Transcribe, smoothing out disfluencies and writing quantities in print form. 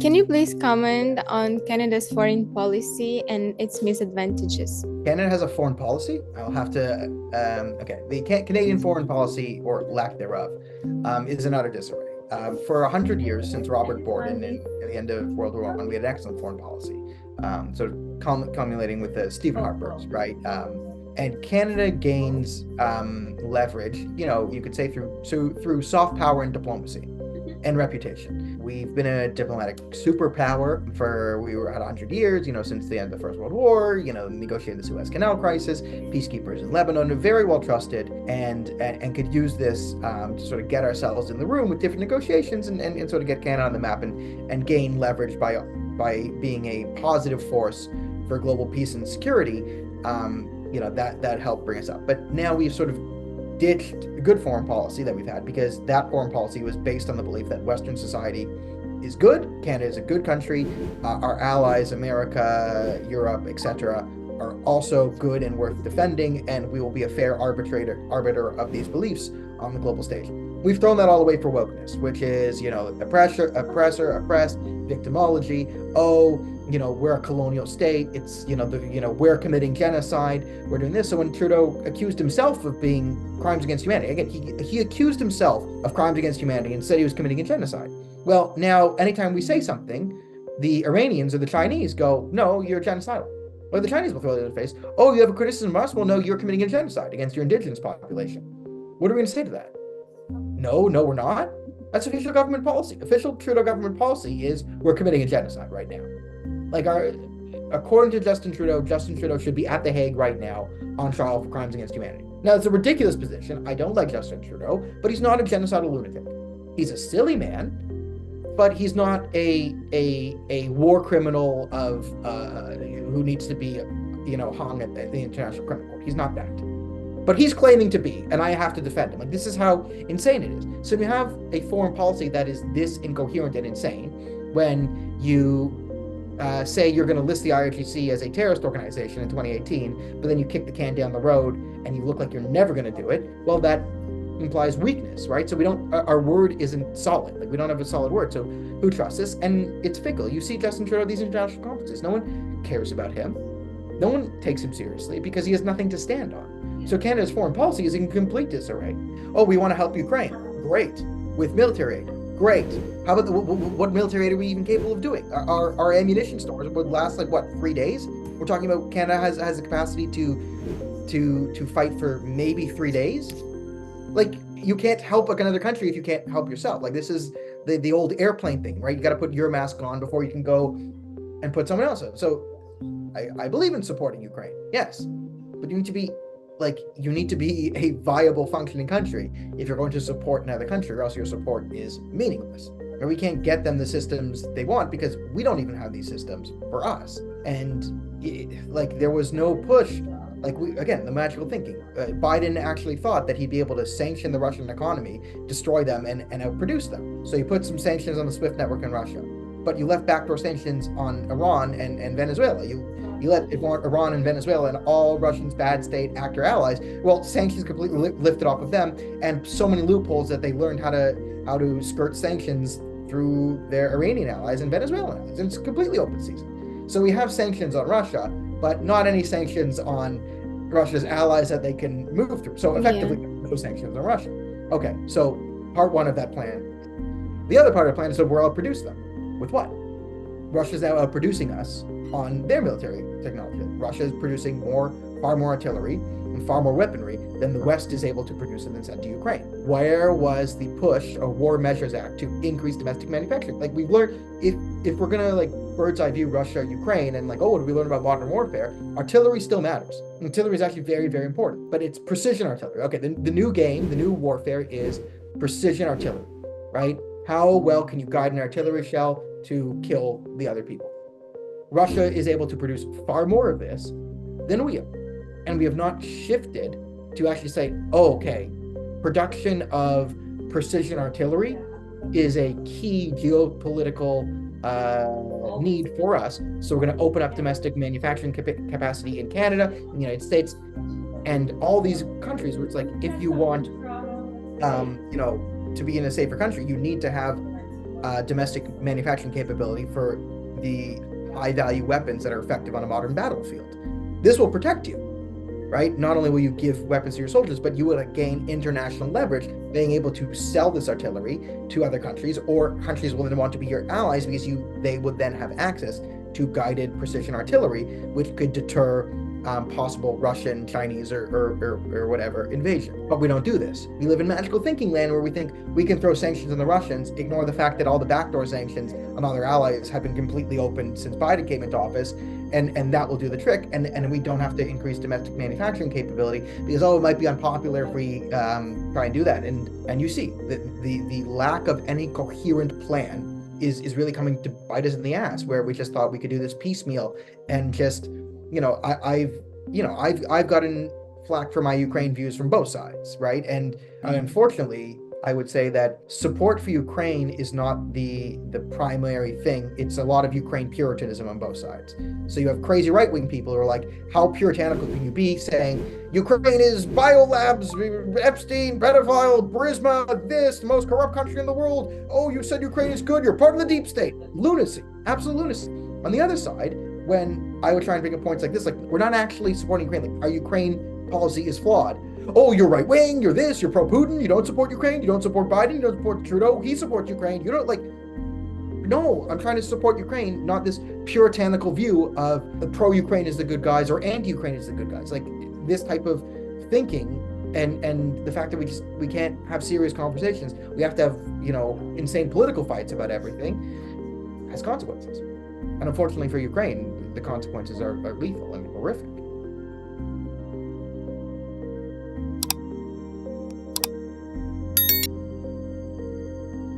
Can you please comment on Canada's foreign policy and its misadvantages? Canada has a foreign policy. I'll have to. Okay, the Canadian foreign policy, or lack thereof, is in utter disarray. For 100 years, since Robert Borden and at the end of World War I, we had an excellent foreign policy, sort of culminating with the Stephen Harper's, right? And Canada gains leverage, you could say through soft power and diplomacy and reputation. We've been a diplomatic superpower for we were at 100 years, since the end of the First World War, negotiated the Suez Canal crisis, peacekeepers in Lebanon, very well trusted, and could use this to sort of get ourselves in the room with different negotiations and sort of get Canada on the map and gain leverage by being a positive force for global peace and security. That helped bring us up. But now we've sort of ditched a good foreign policy that we've had, because that foreign policy was based on the belief that Western society is good. Canada is a good country. Our allies, America, Europe, etc., are also good and worth defending, and we will be a fair arbiter of these beliefs on the global stage. We've thrown that all away for wokeness, which is, oppressor, oppressed, victimology. Oh, we're a colonial state. It's, we're committing genocide. We're doing this. So when Trudeau accused himself of being crimes against humanity, again, he accused himself of crimes against humanity and said he was committing a genocide. Well, now, anytime we say something, the Iranians or the Chinese go, no, you're genocidal. Or the Chinese will throw it in the face. Oh, you have a criticism of us? Well, no, you're committing a genocide against your indigenous population. What are we going to say to that? No, we're not. That's official government policy. Official Trudeau government policy is we're committing a genocide right now. According to Justin Trudeau should be at The Hague right now on trial for crimes against humanity. Now, it's a ridiculous position. I don't like Justin Trudeau, but he's not a genocidal lunatic. He's a silly man, but he's not a war criminal who needs to be, hung at the International Criminal Court. He's not that. But he's claiming to be, and I have to defend him. This is how insane it is. So you have a foreign policy that is this incoherent and insane when you say you're going to list the IRGC as a terrorist organization in 2018, but then you kick the can down the road and you look like you're never going to do it. Well, that implies weakness, right? So our word isn't solid. We don't have a solid word. So who trusts us? And it's fickle. You see Justin Trudeau at these international conferences. No one cares about him. No one takes him seriously because he has nothing to stand on. So Canada's foreign policy is in complete disarray. Oh, we want to help Ukraine. Great. With military aid. Great. How about what military aid are we even capable of doing? Our ammunition stores would last 3 days? We're talking about Canada has the capacity to fight for maybe 3 days. You can't help another country if you can't help yourself. This is the old airplane thing, right? You got to put your mask on before you can go and put someone else on. So I believe in supporting Ukraine, yes, but you need to be a viable, functioning country if you're going to support another country, or else your support is meaningless. Or we can't get them the systems they want because we don't even have these systems for us. And there was no push. The magical thinking. Biden actually thought that he'd be able to sanction the Russian economy, destroy them, and outproduce them. So you put some sanctions on the SWIFT network in Russia, but you left backdoor sanctions on Iran and Venezuela. You let Iran and Venezuela and all Russians, bad state actor allies, well, sanctions completely lifted off of them, and so many loopholes that they learned how to skirt sanctions through their Iranian allies and Venezuelan allies. And it's completely open season. So we have sanctions on Russia, but not any sanctions on Russia's allies that they can move through. So effectively, no sanctions on Russia. Okay, so part one of that plan. The other part of the plan is that we're outproduce them. With what? Russia's now outproducing us on their military technology. Russia is producing far more artillery and far more weaponry than the West is able to produce and then send to Ukraine. Where was the push or War Measures Act to increase domestic manufacturing? We've learned, if we're gonna bird's eye view Russia, Ukraine, and what do we learn about modern warfare? Artillery still matters. Artillery is actually very, very important, but it's precision artillery. Okay, the new game, the new warfare is precision artillery, right? How well can you guide an artillery shell to kill the other people? Russia is able to produce far more of this than we are. And we have not shifted to actually say, okay, production of precision artillery is a key geopolitical need for us. So we're going to open up domestic manufacturing capacity in Canada, in the United States, and all these countries where it's if you want, to be in a safer country, you need to have domestic manufacturing capability for the high-value weapons that are effective on a modern battlefield. This will protect you, right? Not only will you give weapons to your soldiers, but you will gain international leverage, being able to sell this artillery to other countries, or countries will then want to be your allies because they would then have access to guided precision artillery, which could deter possible Russian, Chinese, or whatever invasion. But we don't do this. We live in magical thinking land where we think we can throw sanctions on the Russians, ignore the fact that all the backdoor sanctions on other allies have been completely opened since Biden came into office, and that will do the trick. And we don't have to increase domestic manufacturing capability because, it might be unpopular if we try and do that. And you see the lack of any coherent plan is really coming to bite us in the ass, where we just thought we could do this piecemeal and just, I've gotten flack for my Ukraine views from both sides, right? And unfortunately, I would say that support for Ukraine is not the primary thing. It's a lot of Ukraine puritanism on both sides. So you have crazy right-wing people who are like, how puritanical can you be, saying Ukraine is biolabs, Epstein, pedophile, Burisma, this, the most corrupt country in the world. Oh, you said Ukraine is good. You're part of the deep state. Lunacy, absolute lunacy. On the other side, when I would try and bring up points like this, like, we're not actually supporting Ukraine. Like, our Ukraine policy is flawed. Oh, you're right wing, you're this, you're pro Putin, you don't support Ukraine, you don't support Biden, you don't support Trudeau, he supports Ukraine. You don't, like, no, I'm trying to support Ukraine, not this puritanical view of the pro-Ukraine is the good guys or anti-Ukraine is the good guys. Like, this type of thinking and the fact that we can't have serious conversations, we have to have, insane political fights about everything, has consequences. And unfortunately for Ukraine, the consequences are lethal and horrific.